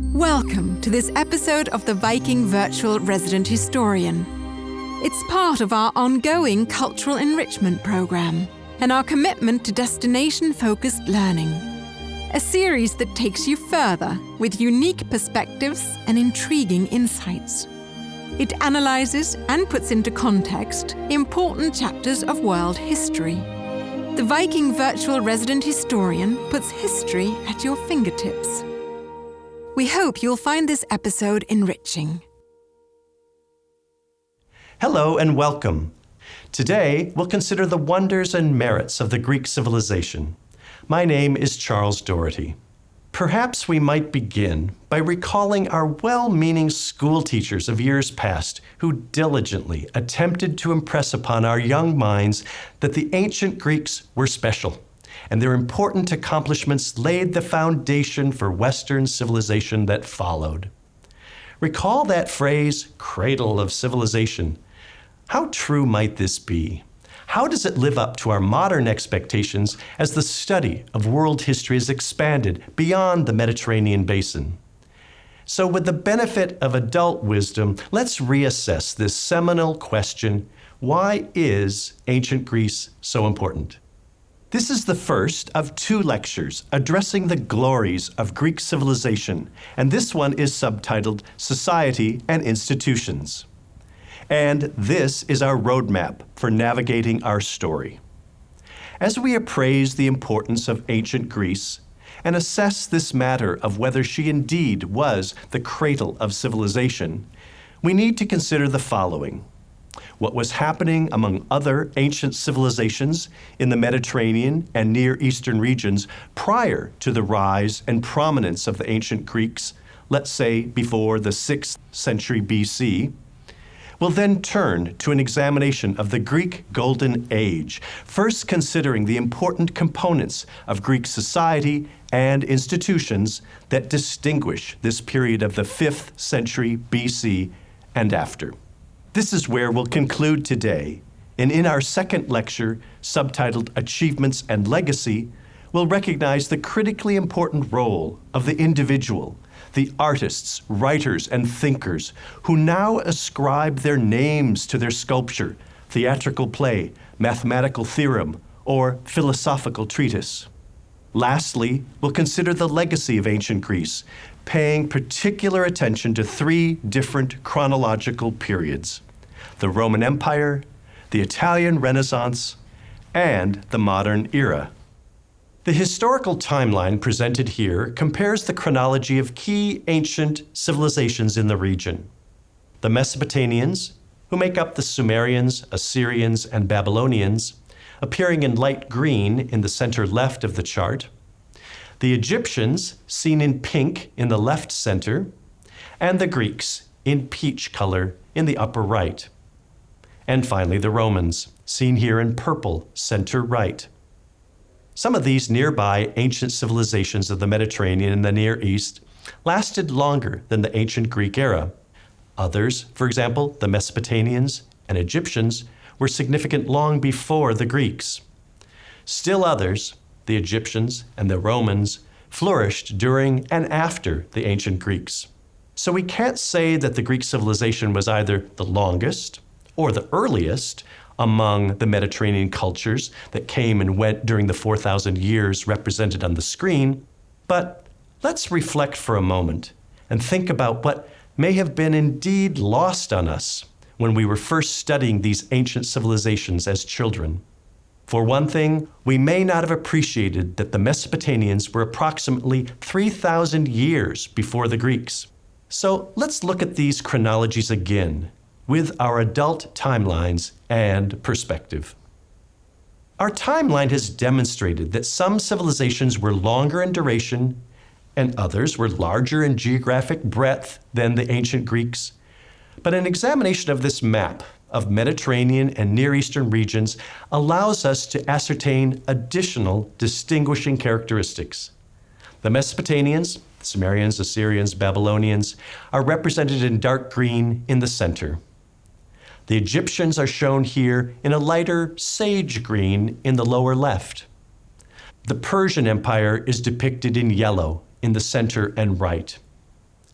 Welcome to this episode of the Viking Virtual Resident Historian. It's part of our ongoing cultural enrichment program and our commitment to destination-focused learning. A series that takes you further with unique perspectives and intriguing insights. It analyzes and puts into context important chapters of world history. The Viking Virtual Resident Historian puts history at your fingertips. We hope you'll find this episode enriching. Hello and welcome. Today, we'll consider the wonders and merits of the Greek civilization. My name is Charles Doherty. Perhaps we might begin by recalling our well-meaning school teachers of years past who diligently attempted to impress upon our young minds that the ancient Greeks were special, and their important accomplishments laid the foundation for Western civilization that followed. Recall that phrase, cradle of civilization. How true might this be? How does it live up to our modern expectations as the study of world history has expanded beyond the Mediterranean basin? So with the benefit of adult wisdom, let's reassess this seminal question, why is ancient Greece so important? This is the first of two lectures addressing the glories of Greek civilization, and this one is subtitled Society and Institutions. And this is our roadmap for navigating our story. As we appraise the importance of ancient Greece and assess this matter of whether she indeed was the cradle of civilization, we need to consider the following. What was happening among other ancient civilizations in the Mediterranean and Near Eastern regions prior to the rise and prominence of the ancient Greeks, let's say before the 6th century BC, we'll then turn to an examination of the Greek Golden Age, first considering the important components of Greek society and institutions that distinguish this period of the 5th century BC and after. This is where we'll conclude today, and in our second lecture, subtitled Achievements and Legacy, we'll recognize the critically important role of the individual, the artists, writers, and thinkers who now ascribe their names to their sculpture, theatrical play, mathematical theorem, or philosophical treatise. Lastly, we'll consider the legacy of ancient Greece, paying particular attention to three different chronological periods: the Roman Empire, the Italian Renaissance, and the modern era. The historical timeline presented here compares the chronology of key ancient civilizations in the region. The Mesopotamians, who make up the Sumerians, Assyrians, and Babylonians, appearing in light green in the center left of the chart, the Egyptians, seen in pink in the left center, and the Greeks, in peach color in the upper right. And finally, the Romans, seen here in purple, center right. Some of these nearby ancient civilizations of the Mediterranean and the Near East lasted longer than the ancient Greek era. Others, for example, the Mesopotamians and Egyptians, were significant long before the Greeks. Still others, the Egyptians and the Romans, flourished during and after the ancient Greeks. So we can't say that the Greek civilization was either the longest or the earliest among the Mediterranean cultures that came and went during the 4,000 years represented on the screen, but let's reflect for a moment and think about what may have been indeed lost on us when we were first studying these ancient civilizations as children. For one thing, we may not have appreciated that the Mesopotamians were approximately 3,000 years before the Greeks. So let's look at these chronologies again with our adult timelines and perspective. Our timeline has demonstrated that some civilizations were longer in duration and others were larger in geographic breadth than the ancient Greeks. But an examination of this map of Mediterranean and Near Eastern regions allows us to ascertain additional distinguishing characteristics. The Mesopotamians, Sumerians, Assyrians, Babylonians, are represented in dark green in the center. The Egyptians are shown here in a lighter sage green in the lower left. The Persian Empire is depicted in yellow in the center and right.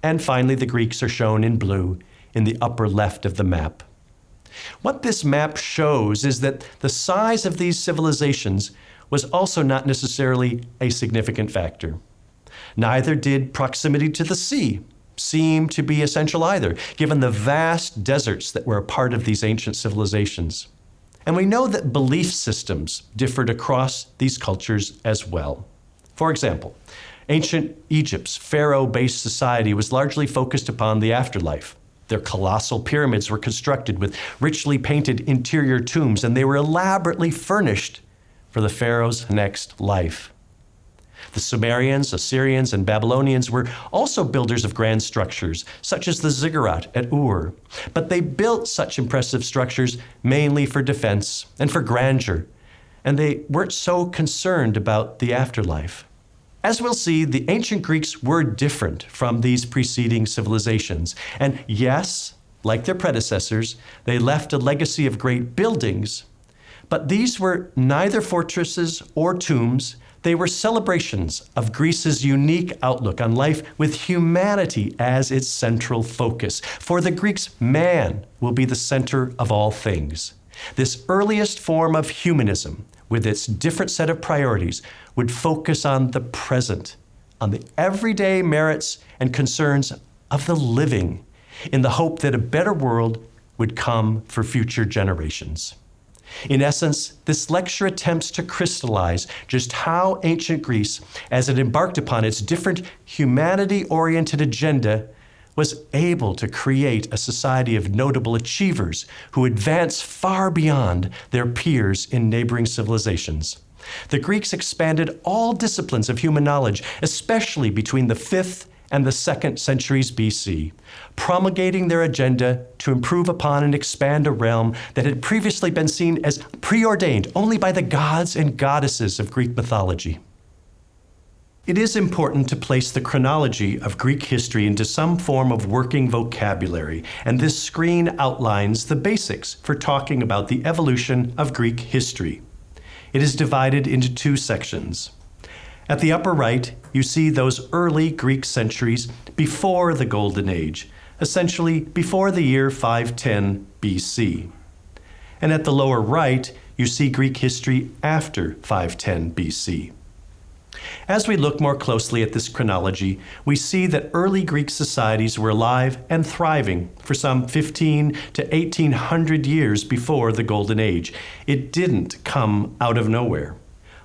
And finally, the Greeks are shown in blue in the upper left of the map. What this map shows is that the size of these civilizations was also not necessarily a significant factor. Neither did proximity to the sea seem to be essential either, given the vast deserts that were a part of these ancient civilizations. And we know that belief systems differed across these cultures as well. For example, ancient Egypt's pharaoh-based society was largely focused upon the afterlife. Their colossal pyramids were constructed with richly painted interior tombs, and they were elaborately furnished for the pharaoh's next life. The Sumerians, Assyrians, and Babylonians were also builders of grand structures, such as the ziggurat at Ur. But they built such impressive structures mainly for defense and for grandeur, and they weren't so concerned about the afterlife. As we'll see, the ancient Greeks were different from these preceding civilizations. And yes, like their predecessors, they left a legacy of great buildings, but these were neither fortresses or tombs. They were celebrations of Greece's unique outlook on life with humanity as its central focus. For the Greeks, man will be the center of all things. This earliest form of humanism, with its different set of priorities, would focus on the present, on the everyday merits and concerns of the living, in the hope that a better world would come for future generations. In essence, this lecture attempts to crystallize just how ancient Greece, as it embarked upon its different humanity-oriented agenda, was able to create a society of notable achievers who advance far beyond their peers in neighboring civilizations. The Greeks expanded all disciplines of human knowledge, especially between the 5th and the 2nd centuries BC, promulgating their agenda to improve upon and expand a realm that had previously been seen as preordained only by the gods and goddesses of Greek mythology. It is important to place the chronology of Greek history into some form of working vocabulary, and this screen outlines the basics for talking about the evolution of Greek history. It is divided into 2 sections. At the upper right, you see those early Greek centuries before the Golden Age, essentially before the year 510 BC. And at the lower right, you see Greek history after 510 BC. As we look more closely at this chronology, we see that early Greek societies were alive and thriving for some 15 to 1800 years before the Golden Age. It didn't come out of nowhere.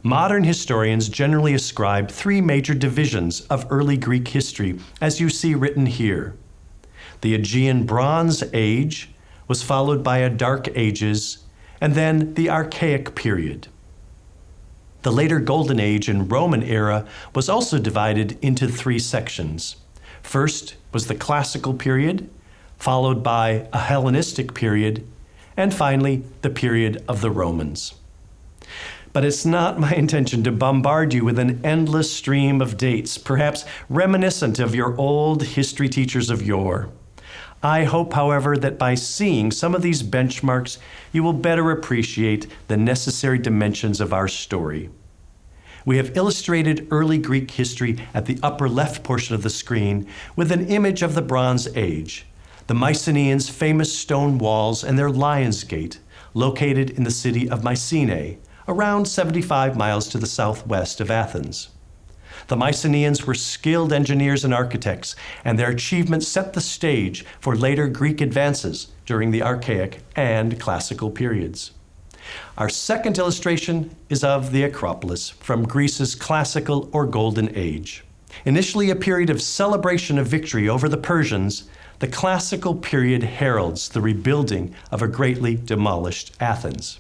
Modern historians generally ascribe 3 major divisions of early Greek history, as you see written here. The Aegean Bronze Age was followed by a Dark Ages, and then the Archaic period. The later Golden Age and Roman era was also divided into 3 sections. First was the Classical period, followed by a Hellenistic period, and finally the period of the Romans. But it's not my intention to bombard you with an endless stream of dates, perhaps reminiscent of your old history teachers of yore. I hope, however, that by seeing some of these benchmarks, you will better appreciate the necessary dimensions of our story. We have illustrated early Greek history at the upper left portion of the screen with an image of the Bronze Age, the Mycenaeans' famous stone walls and their Lion's Gate, located in the city of Mycenae, around 75 miles to the southwest of Athens. The Mycenaeans were skilled engineers and architects, and their achievements set the stage for later Greek advances during the Archaic and Classical periods. Our second illustration is of the Acropolis from Greece's Classical or Golden Age. Initially a period of celebration of victory over the Persians, the Classical period heralds the rebuilding of a greatly demolished Athens.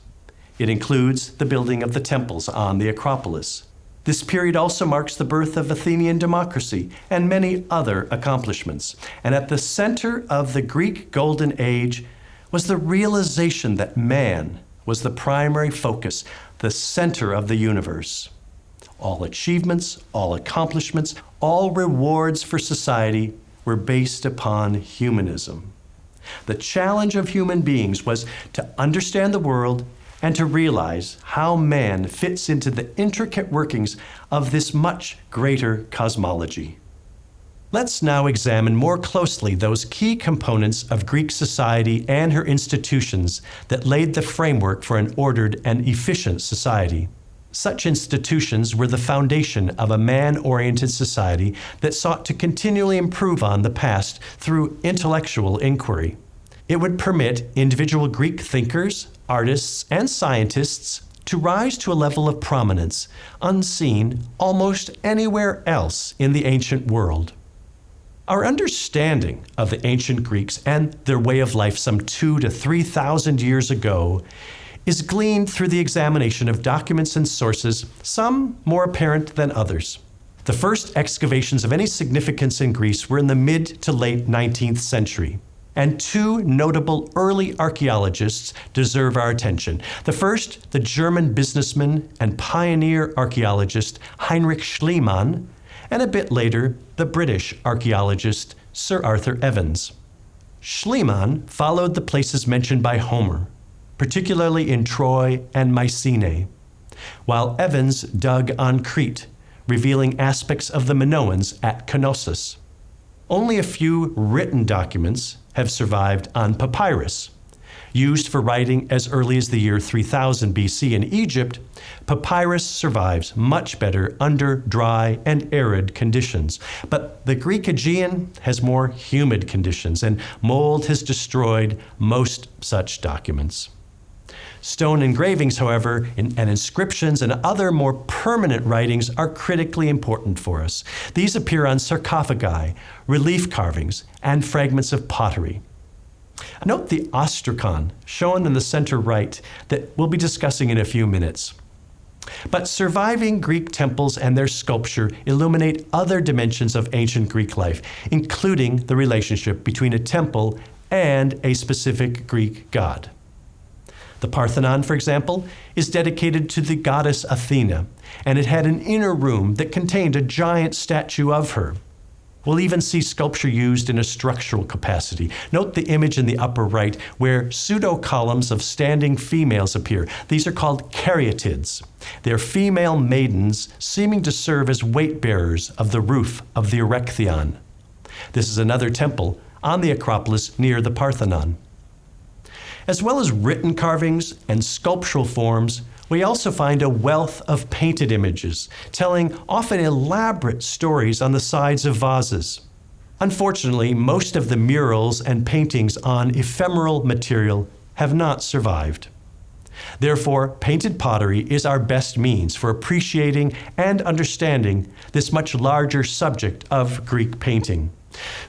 It includes the building of the temples on the Acropolis. This period also marks the birth of Athenian democracy and many other accomplishments. And at the center of the Greek Golden Age was the realization that man was the primary focus, the center of the universe. All achievements, all accomplishments, all rewards for society were based upon humanism. The challenge of human beings was to understand the world and to realize how man fits into the intricate workings of this much greater cosmology. Let's now examine more closely those key components of Greek society and her institutions that laid the framework for an ordered and efficient society. Such institutions were the foundation of a man-oriented society that sought to continually improve on the past through intellectual inquiry. It would permit individual Greek thinkers, artists, and scientists to rise to a level of prominence unseen almost anywhere else in the ancient world. Our understanding of the ancient Greeks and their way of life some 2,000 to 3,000 years ago is gleaned through the examination of documents and sources, some more apparent than others. The first excavations of any significance in Greece were in the mid to late 19th century, and two notable early archaeologists deserve our attention. The first, the German businessman and pioneer archaeologist Heinrich Schliemann, and a bit later, the British archaeologist Sir Arthur Evans. Schliemann followed the places mentioned by Homer, particularly in Troy and Mycenae, while Evans dug on Crete, revealing aspects of the Minoans at Knossos. Only a few written documents have survived on papyrus. Used for writing as early as the year 3000 BC in Egypt, papyrus survives much better under dry and arid conditions. But the Greek Aegean has more humid conditions, and mold has destroyed most such documents. Stone engravings, however, and inscriptions and other more permanent writings are critically important for us. These appear on sarcophagi, relief carvings, and fragments of pottery. Note the ostracon shown in the center right that we'll be discussing in a few minutes. But surviving Greek temples and their sculpture illuminate other dimensions of ancient Greek life, including the relationship between a temple and a specific Greek god. The Parthenon, for example, is dedicated to the goddess Athena, and it had an inner room that contained a giant statue of her. We'll even see sculpture used in a structural capacity. Note the image in the upper right where pseudo-columns of standing females appear. These are called caryatids. They're female maidens seeming to serve as weight-bearers of the roof of the Erechtheion. This is another temple on the Acropolis near the Parthenon. As well as written carvings and sculptural forms, we also find a wealth of painted images, telling often elaborate stories on the sides of vases. Unfortunately, most of the murals and paintings on ephemeral material have not survived. Therefore, painted pottery is our best means for appreciating and understanding this much larger subject of Greek painting.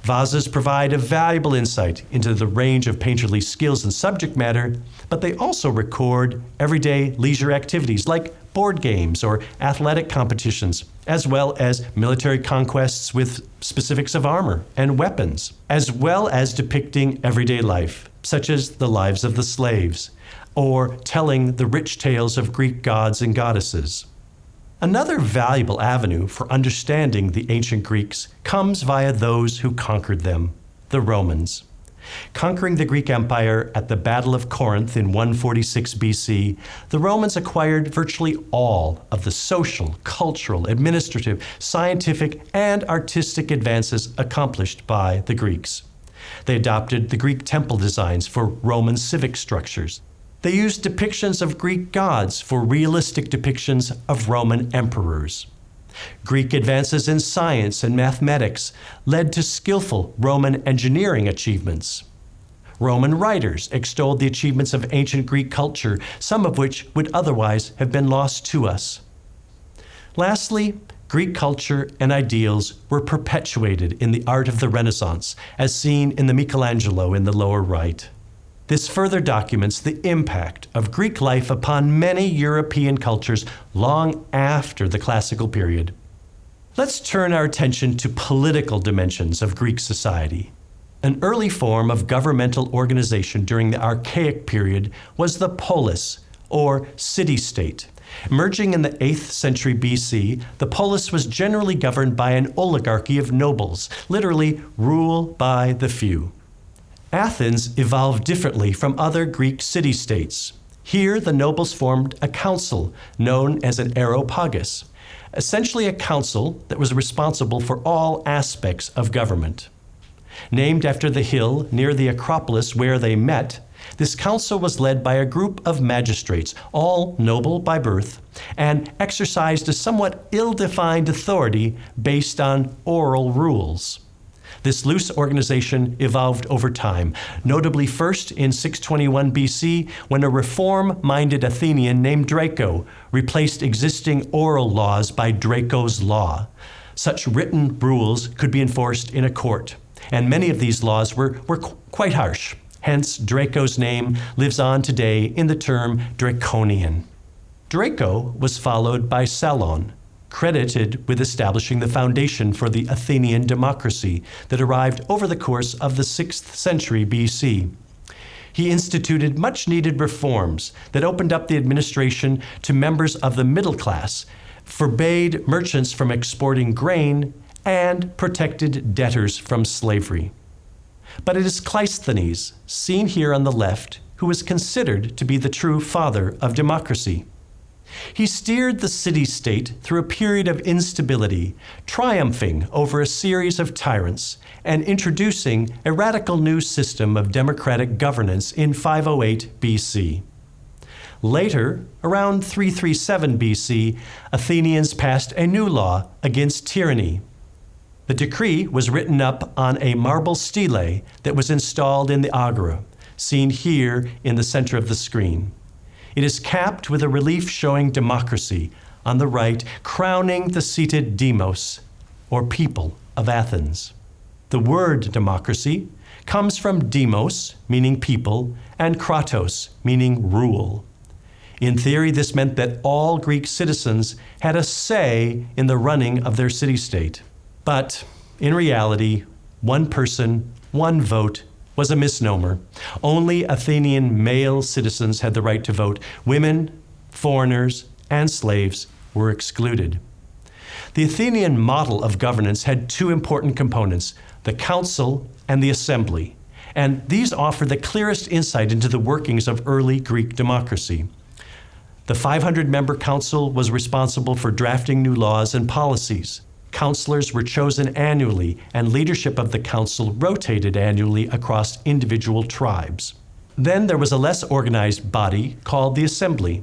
Vases provide a valuable insight into the range of painterly skills and subject matter, but they also record everyday leisure activities like board games or athletic competitions, as well as military conquests with specifics of armor and weapons, as well as depicting everyday life, such as the lives of the slaves, or telling the rich tales of Greek gods and goddesses. Another valuable avenue for understanding the ancient Greeks comes via those who conquered them, the Romans. Conquering the Greek Empire at the Battle of Corinth in 146 BC, the Romans acquired virtually all of the social, cultural, administrative, scientific, and artistic advances accomplished by the Greeks. They adopted the Greek temple designs for Roman civic structures. They used depictions of Greek gods for realistic depictions of Roman emperors. Greek advances in science and mathematics led to skillful Roman engineering achievements. Roman writers extolled the achievements of ancient Greek culture, some of which would otherwise have been lost to us. Lastly, Greek culture and ideals were perpetuated in the art of the Renaissance, as seen in the Michelangelo in the lower right. This further documents the impact of Greek life upon many European cultures long after the classical period. Let's turn our attention to political dimensions of Greek society. An early form of governmental organization during the Archaic period was the polis, or city-state. Emerging in the 8th century BC, the polis was generally governed by an oligarchy of nobles, literally rule by the few. Athens evolved differently from other Greek city-states. Here, the nobles formed a council known as an areopagus. essentially a council that was responsible for all aspects of government. Named after the hill near the Acropolis where they met, this council was led by a group of magistrates, all noble by birth, and exercised a somewhat ill-defined authority based on oral rules. This loose organization evolved over time, notably first in 621 BC when a reform-minded Athenian named Draco replaced existing oral laws by Draco's law. Such written rules could be enforced in a court, and many of these laws were quite harsh. Hence, Draco's name lives on today in the term Draconian. Draco was followed by Salon, credited with establishing the foundation for the Athenian democracy that arrived over the course of the 6th century BC. He instituted much-needed reforms that opened up the administration to members of the middle class, forbade merchants from exporting grain, and protected debtors from slavery. But it is Cleisthenes, seen here on the left, who is considered to be the true father of democracy. He steered the city-state through a period of instability, triumphing over a series of tyrants and introducing a radical new system of democratic governance in 508 BC. Later, around 337 BC, Athenians passed a new law against tyranny. The decree was written up on a marble stele that was installed in the agora, seen here in the center of the screen. It is capped with a relief showing democracy on the right, crowning the seated demos, or people of Athens. The word democracy comes from demos, meaning people, and kratos, meaning rule. In theory, this meant that all Greek citizens had a say in the running of their city-state. But in reality, one person, one vote was a misnomer. Only Athenian male citizens had the right to vote. Women, foreigners, and slaves were excluded. The Athenian model of governance had two important components, the council and the assembly, and these offer the clearest insight into the workings of early Greek democracy. The 500-member council was responsible for drafting new laws and policies. Councilors were chosen annually, and leadership of the council rotated annually across individual tribes. Then there was a less organized body called the assembly.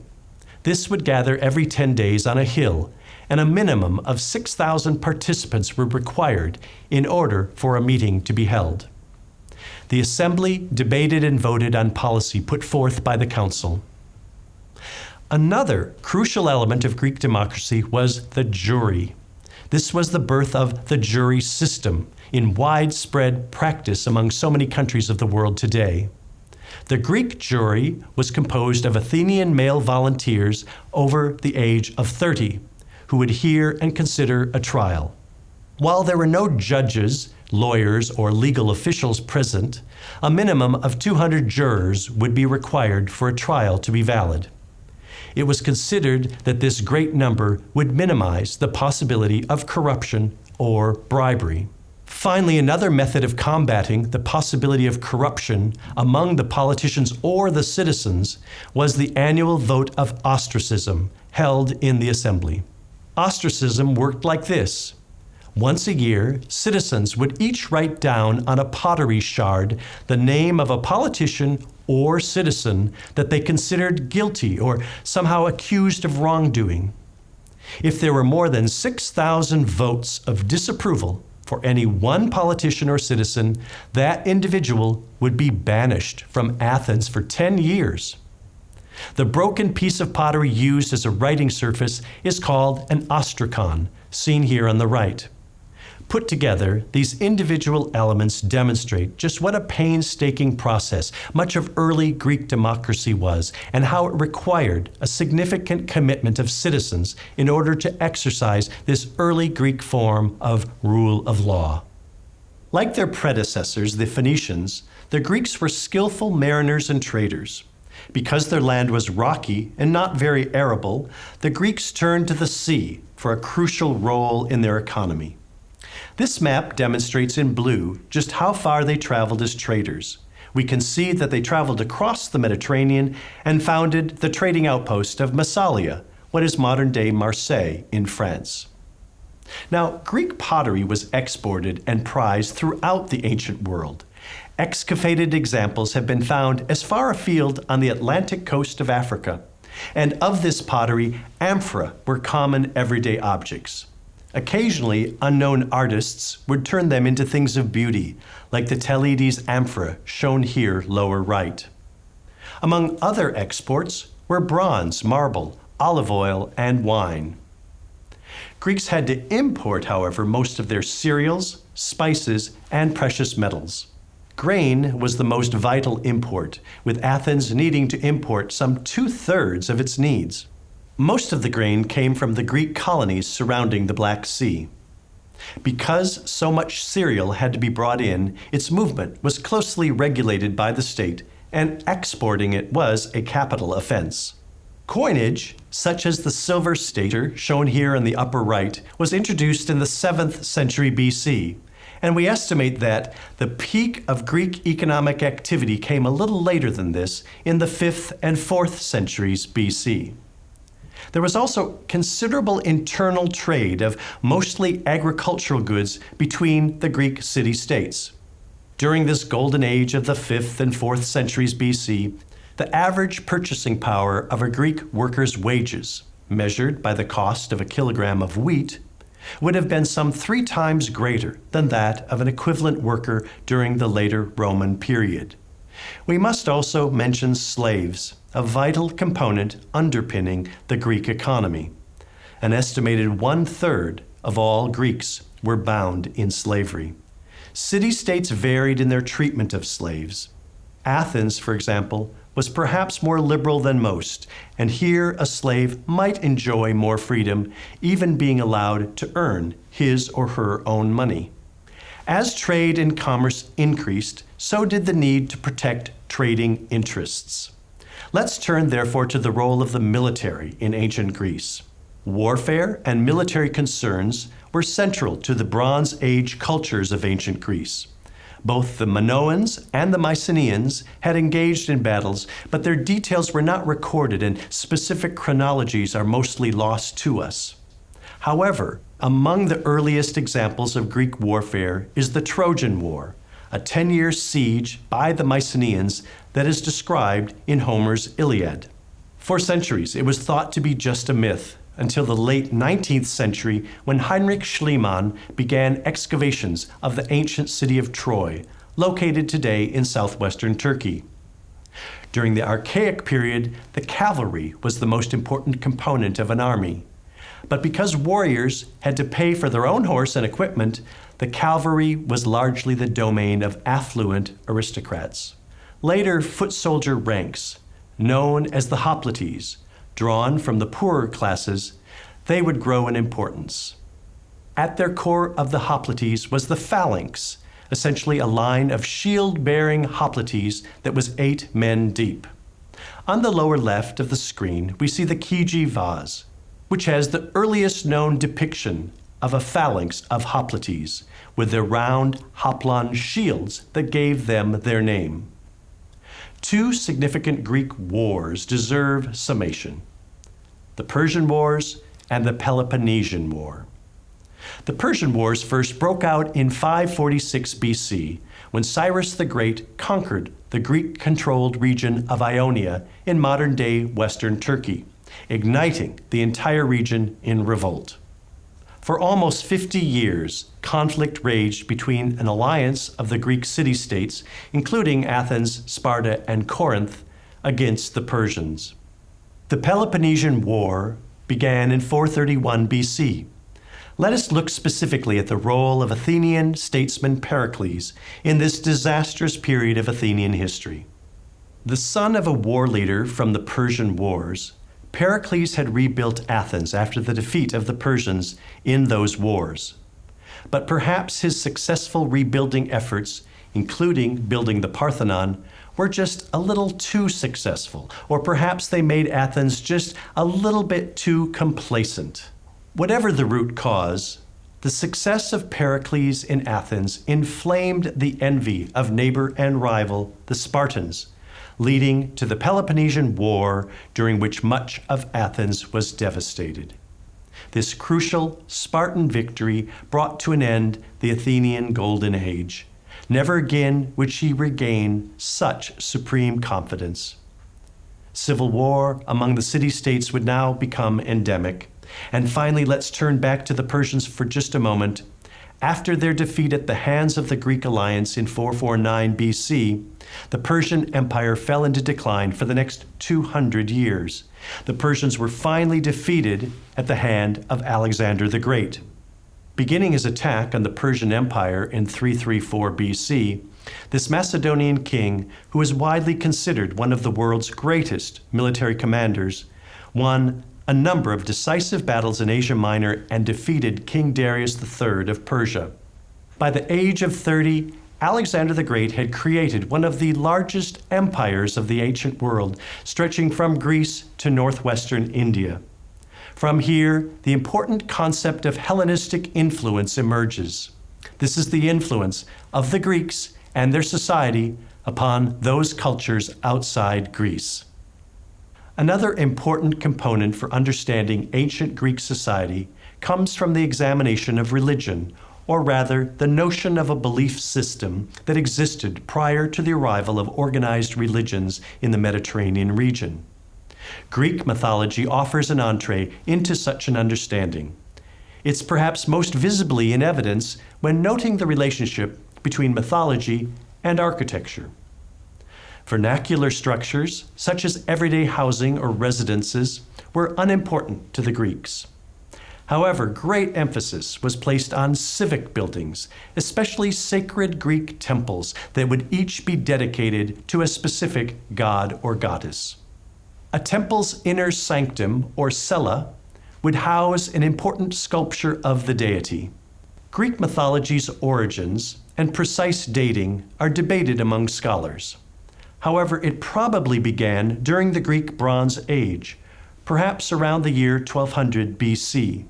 This would gather every 10 days on a hill, and a minimum of 6,000 participants were required in order for a meeting to be held. The assembly debated and voted on policy put forth by the council. Another crucial element of Greek democracy was the jury. This was the birth of the jury system in widespread practice among so many countries of the world today. The Greek jury was composed of Athenian male volunteers over the age of 30 who would hear and consider a trial. While there were no judges, lawyers, or legal officials present, a minimum of 200 jurors would be required for a trial to be valid. It was considered that this great number would minimize the possibility of corruption or bribery. Finally, another method of combating the possibility of corruption among the politicians or the citizens was the annual vote of ostracism held in the assembly. Ostracism worked like this. Once a year, citizens would each write down on a pottery shard the name of a politician or citizen that they considered guilty or somehow accused of wrongdoing. If there were more than 6,000 votes of disapproval for any one politician or citizen, that individual would be banished from Athens for 10 years. The broken piece of pottery used as a writing surface is called an ostracon, seen here on the right. Put together, these individual elements demonstrate just what a painstaking process much of early Greek democracy was, and how it required a significant commitment of citizens in order to exercise this early Greek form of rule of law. Like their predecessors, the Phoenicians, the Greeks were skillful mariners and traders. Because their land was rocky and not very arable, the Greeks turned to the sea for a crucial role in their economy. This map demonstrates in blue just how far they traveled as traders. We can see that they traveled across the Mediterranean and founded the trading outpost of Massalia, what is modern-day Marseille in France. Now, Greek pottery was exported and prized throughout the ancient world. Excavated examples have been found as far afield on the Atlantic coast of Africa, and of this pottery, amphora were common everyday objects. Occasionally, unknown artists would turn them into things of beauty, like the Tellides amphora shown here lower right. Among other exports were bronze, marble, olive oil, and wine. Greeks had to import, however, most of their cereals, spices, and precious metals. Grain was the most vital import, with Athens needing to import some 2/3 of its needs. Most of the grain came from the Greek colonies surrounding the Black Sea. Because so much cereal had to be brought in, its movement was closely regulated by the state, and exporting it was a capital offense. Coinage, such as the silver stater shown here in the upper right, was introduced in the 7th century BC, and we estimate that the peak of Greek economic activity came a little later than this, in the 5th and 4th centuries BC. There was also considerable internal trade of mostly agricultural goods between the Greek city-states. During this golden age of the 5th and 4th centuries BC, the average purchasing power of a Greek worker's wages, measured by the cost of a kilogram of wheat, would have been some 3 times greater than that of an equivalent worker during the later Roman period. We must also mention slaves, a vital component underpinning the Greek economy. An estimated 1/3 of all Greeks were bound in slavery. City-states varied in their treatment of slaves. Athens, for example, was perhaps more liberal than most, and here a slave might enjoy more freedom, even being allowed to earn his or her own money. As trade and commerce increased, so did the need to protect trading interests. Let's turn, therefore, to the role of the military in ancient Greece. Warfare and military concerns were central to the Bronze Age cultures of ancient Greece. Both the Minoans and the Mycenaeans had engaged in battles, but their details were not recorded, and specific chronologies are mostly lost to us. However, among the earliest examples of Greek warfare is the Trojan War, a 10-year siege by the Mycenaeans that is described in Homer's Iliad. For centuries, it was thought to be just a myth, until the late 19th century, when Heinrich Schliemann began excavations of the ancient city of Troy, located today in southwestern Turkey. During the Archaic period, the cavalry was the most important component of an army. But because warriors had to pay for their own horse and equipment, the cavalry was largely the domain of affluent aristocrats. Later, foot soldier ranks, known as the hoplites, drawn from the poorer classes, they would grow in importance. At their core of the hoplites was the phalanx, essentially a line of shield-bearing hoplites that was 8 men deep. On the lower left of the screen, we see the Kiji vase, which has the earliest known depiction of a phalanx of hoplites, with their round hoplon shields that gave them their name. 2 significant Greek wars deserve summation: the Persian Wars and the Peloponnesian War. The Persian Wars first broke out in 546 BC, when Cyrus the Great conquered the Greek-controlled region of Ionia in modern-day Western Turkey, igniting the entire region in revolt. For almost 50 years, conflict raged between an alliance of the Greek city-states, including Athens, Sparta, and Corinth, against the Persians. The Peloponnesian War began in 431 BC. Let us look specifically at the role of Athenian statesman Pericles in this disastrous period of Athenian history. The son of a war leader from the Persian Wars, Pericles had rebuilt Athens after the defeat of the Persians in those wars. But perhaps his successful rebuilding efforts, including building the Parthenon, were just a little too successful, or perhaps they made Athens just a little bit too complacent. Whatever the root cause, the success of Pericles in Athens inflamed the envy of neighbor and rival, the Spartans, leading to the Peloponnesian War, during which much of Athens was devastated. This crucial Spartan victory brought to an end the Athenian Golden Age. Never again would she regain such supreme confidence. Civil war among the city-states would now become endemic. And finally, let's turn back to the Persians for just a moment. After their defeat at the hands of the Greek alliance in 449 BC, the Persian Empire fell into decline for the next 200 years. The Persians were finally defeated at the hand of Alexander the Great. Beginning his attack on the Persian Empire in 334 BC, this Macedonian king, who is widely considered one of the world's greatest military commanders, won a number of decisive battles in Asia Minor and defeated King Darius III of Persia. By the age of 30, Alexander the Great had created one of the largest empires of the ancient world, stretching from Greece to northwestern India. From here, the important concept of Hellenistic influence emerges. This is the influence of the Greeks and their society upon those cultures outside Greece. Another important component for understanding ancient Greek society comes from the examination of religion, or rather, the notion of a belief system that existed prior to the arrival of organized religions in the Mediterranean region. Greek mythology offers an entree into such an understanding. It's perhaps most visibly in evidence when noting the relationship between mythology and architecture. Vernacular structures, such as everyday housing or residences, were unimportant to the Greeks. However, great emphasis was placed on civic buildings, especially sacred Greek temples that would each be dedicated to a specific god or goddess. A temple's inner sanctum, or cella, would house an important sculpture of the deity. Greek mythology's origins and precise dating are debated among scholars. However, it probably began during the Greek Bronze Age, perhaps around the year 1200 BC.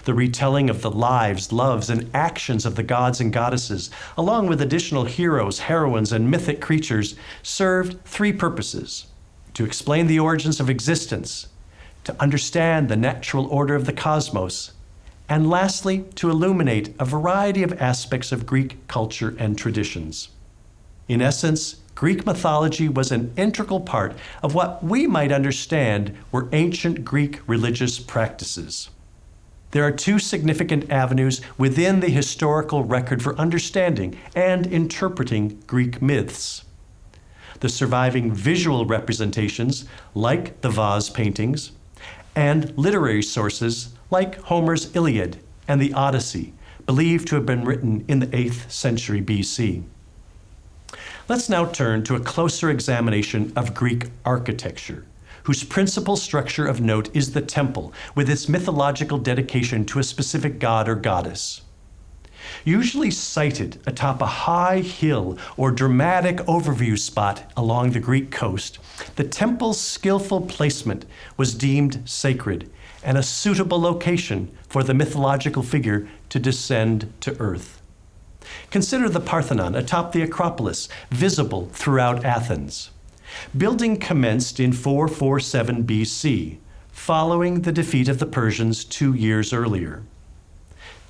The retelling of the lives, loves, and actions of the gods and goddesses, along with additional heroes, heroines, and mythic creatures, served three purposes: to explain the origins of existence, to understand the natural order of the cosmos, and lastly, to illuminate a variety of aspects of Greek culture and traditions. In essence, Greek mythology was an integral part of what we might understand were ancient Greek religious practices. There are two significant avenues within the historical record for understanding and interpreting Greek myths. The surviving visual representations, like the vase paintings, and literary sources like Homer's Iliad and the Odyssey, believed to have been written in the 8th century BC. Let's now turn to a closer examination of Greek architecture, whose principal structure of note is the temple, with its mythological dedication to a specific god or goddess. Usually sited atop a high hill or dramatic overview spot along the Greek coast, the temple's skillful placement was deemed sacred and a suitable location for the mythological figure to descend to earth. Consider the Parthenon atop the Acropolis, visible throughout Athens. Building commenced in 447 BC, following the defeat of the Persians 2 years earlier.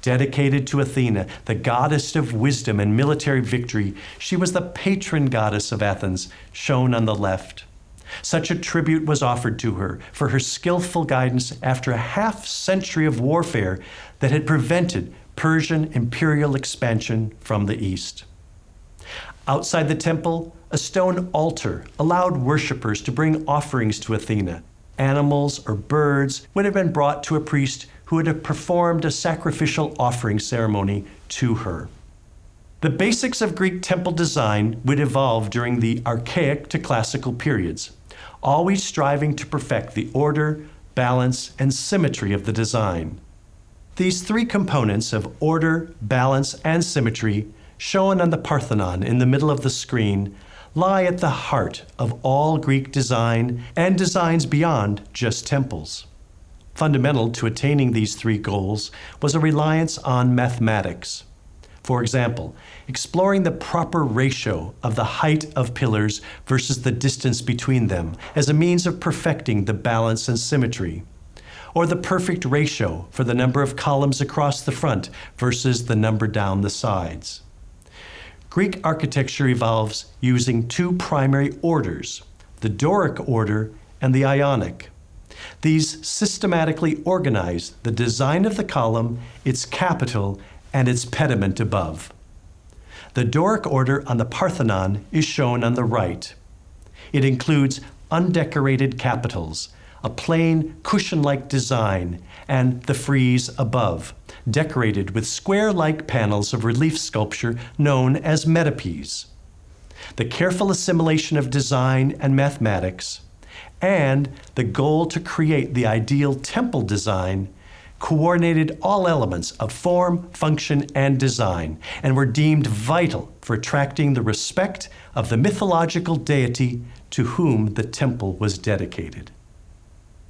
Dedicated to Athena, the goddess of wisdom and military victory, she was the patron goddess of Athens, shown on the left. Such a tribute was offered to her for her skillful guidance after a half-century of warfare that had prevented Persian imperial expansion from the east. Outside the temple, a stone altar allowed worshippers to bring offerings to Athena. Animals or birds would have been brought to a priest who would have performed a sacrificial offering ceremony to her. The basics of Greek temple design would evolve during the Archaic to Classical periods, always striving to perfect the order, balance, and symmetry of the design. These three components of order, balance, and symmetry, shown on the Parthenon in the middle of the screen, lie at the heart of all Greek design and designs beyond just temples. Fundamental to attaining these three goals was a reliance on mathematics. For example, exploring the proper ratio of the height of pillars versus the distance between them as a means of perfecting the balance and symmetry, or the perfect ratio for the number of columns across the front versus the number down the sides. Greek architecture evolves using two primary orders, the Doric order and the Ionic. These systematically organize the design of the column, its capital, and its pediment above. The Doric order on the Parthenon is shown on the right. It includes undecorated capitals, a plain cushion-like design, and the frieze above, decorated with square-like panels of relief sculpture known as metopes. The careful assimilation of design and mathematics, and the goal to create the ideal temple design coordinated all elements of form, function, and design, and were deemed vital for attracting the respect of the mythological deity to whom the temple was dedicated.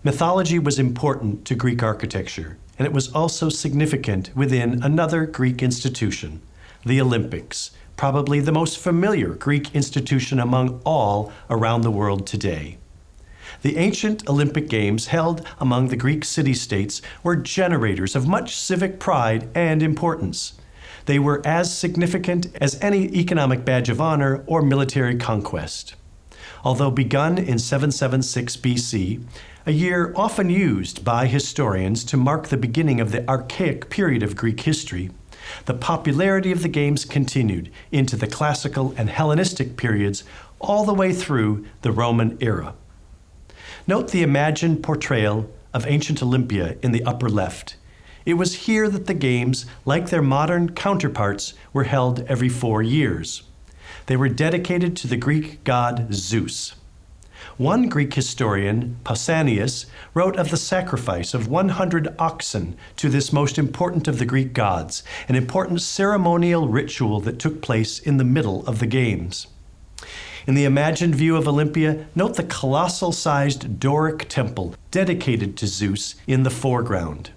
Mythology was important to Greek architecture, and it was also significant within another Greek institution, the Olympics, probably the most familiar Greek institution among all around the world today. The ancient Olympic Games held among the Greek city-states were generators of much civic pride and importance. They were as significant as any economic badge of honor or military conquest. Although begun in 776 BC, a year often used by historians to mark the beginning of the archaic period of Greek history, the popularity of the Games continued into the classical and Hellenistic periods all the way through the Roman era. Note the imagined portrayal of ancient Olympia in the upper left. It was here that the Games, like their modern counterparts, were held every 4 years. They were dedicated to the Greek god Zeus. One Greek historian, Pausanias, wrote of the sacrifice of 100 oxen to this most important of the Greek gods, an important ceremonial ritual that took place in the middle of the Games. In the imagined view of Olympia, note the colossal-sized Doric temple dedicated to Zeus in the foreground.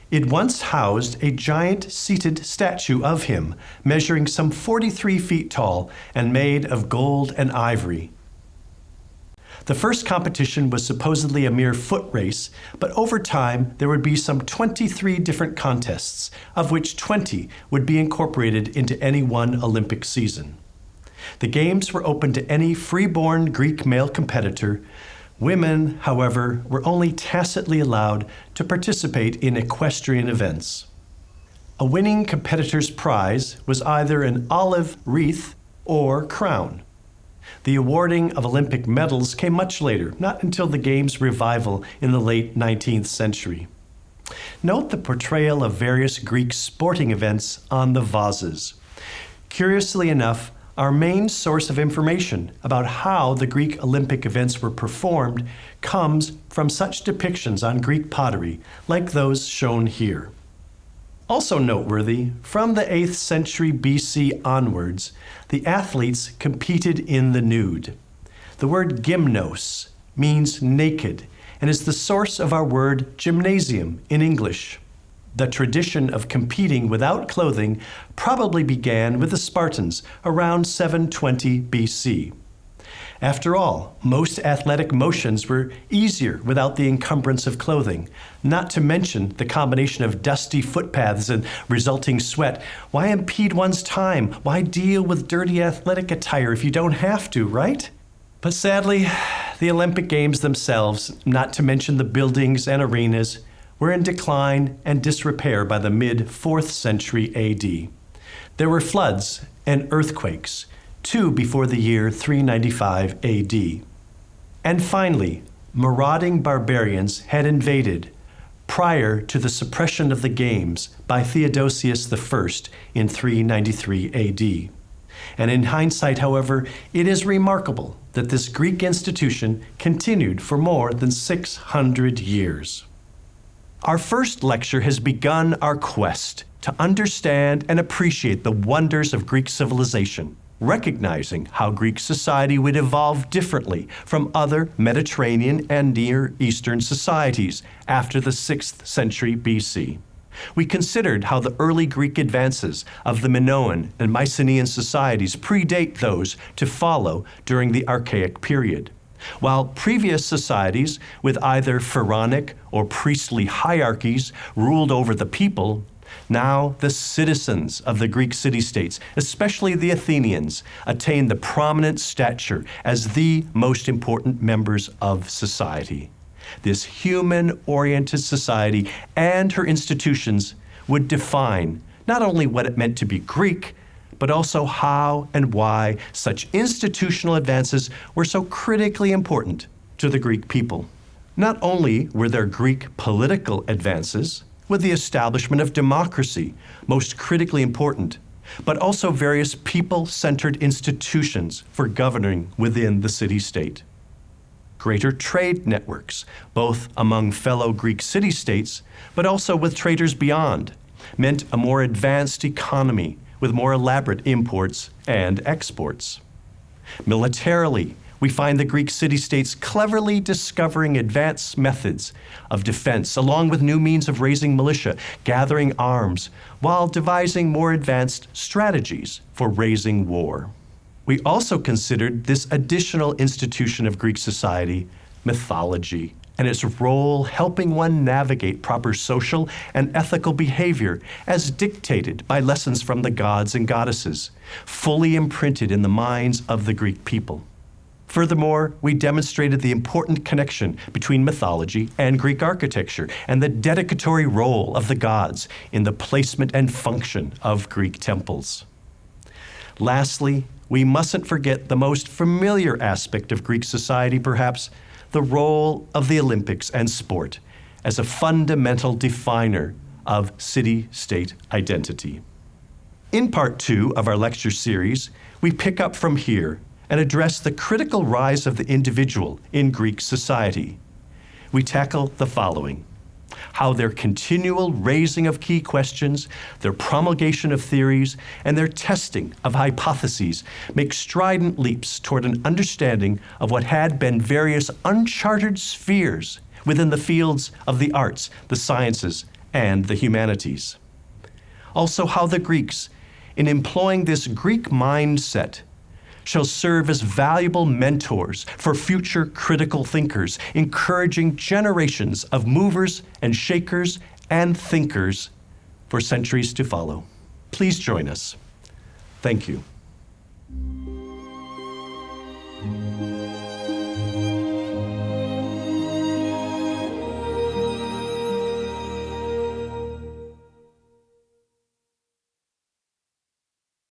It once housed a giant seated statue of him, measuring some 43 feet tall and made of gold and ivory. The first competition was supposedly a mere foot race, but over time there would be some 23 different contests, of which 20 would be incorporated into any one Olympic season. The Games were open to any free-born Greek male competitor. Women, however, were only tacitly allowed to participate in equestrian events. A winning competitor's prize was either an olive wreath or crown. The awarding of Olympic medals came much later, not until the Games revival in the late 19th century. Note the portrayal of various Greek sporting events on the vases. Curiously enough, our main source of information about how the Greek Olympic events were performed comes from such depictions on Greek pottery, like those shown here. Also noteworthy, from the 8th century BC onwards, the athletes competed in the nude. The word gymnos means naked and is the source of our word gymnasium in English. The tradition of competing without clothing probably began with the Spartans around 720 BC. After all, most athletic motions were easier without the encumbrance of clothing, not to mention the combination of dusty footpaths and resulting sweat. Why impede one's time? Why deal with dirty athletic attire if you don't have to, right? But sadly, the Olympic Games themselves, not to mention the buildings and arenas, were in decline and disrepair by the mid-4th century AD. There were floods and earthquakes, 2 before the year 395 AD. And finally, marauding barbarians had invaded prior to the suppression of the Games by Theodosius I in 393 AD. And in hindsight, however, it is remarkable that this Greek institution continued for more than 600 years. Our first lecture has begun our quest to understand and appreciate the wonders of Greek civilization, recognizing how Greek society would evolve differently from other Mediterranean and Near Eastern societies after the 6th century BC. We considered how the early Greek advances of the Minoan and Mycenaean societies predate those to follow during the Archaic period, while previous societies with either pharaonic or priestly hierarchies ruled over the people. Now the citizens of the Greek city-states, especially the Athenians, attained the prominent stature as the most important members of society. This human-oriented society and her institutions would define not only what it meant to be Greek, but also how and why such institutional advances were so critically important to the Greek people. Not only were there Greek political advances, with the establishment of democracy most critically important, but also various people-centered institutions for governing within the city-state. Greater trade networks, both among fellow Greek city-states, but also with traders beyond, meant a more advanced economy with more elaborate imports and exports. Militarily, we find the Greek city-states cleverly discovering advanced methods of defense, along with new means of raising militia, gathering arms, while devising more advanced strategies for raising war. We also considered this additional institution of Greek society, mythology, and its role helping one navigate proper social and ethical behavior as dictated by lessons from the gods and goddesses, fully imprinted in the minds of the Greek people. Furthermore, we demonstrated the important connection between mythology and Greek architecture and the dedicatory role of the gods in the placement and function of Greek temples. Lastly, we mustn't forget the most familiar aspect of Greek society, perhaps, the role of the Olympics and sport as a fundamental definer of city-state identity. In part 2 of our lecture series, we pick up from here and address the critical rise of the individual in Greek society. We tackle the following: how their continual raising of key questions, their promulgation of theories, and their testing of hypotheses make strident leaps toward an understanding of what had been various uncharted spheres within the fields of the arts, the sciences, and the humanities. Also, how the Greeks, in employing this Greek mindset, shall serve as valuable mentors for future critical thinkers, encouraging generations of movers and shakers and thinkers for centuries to follow. Please join us. Thank you.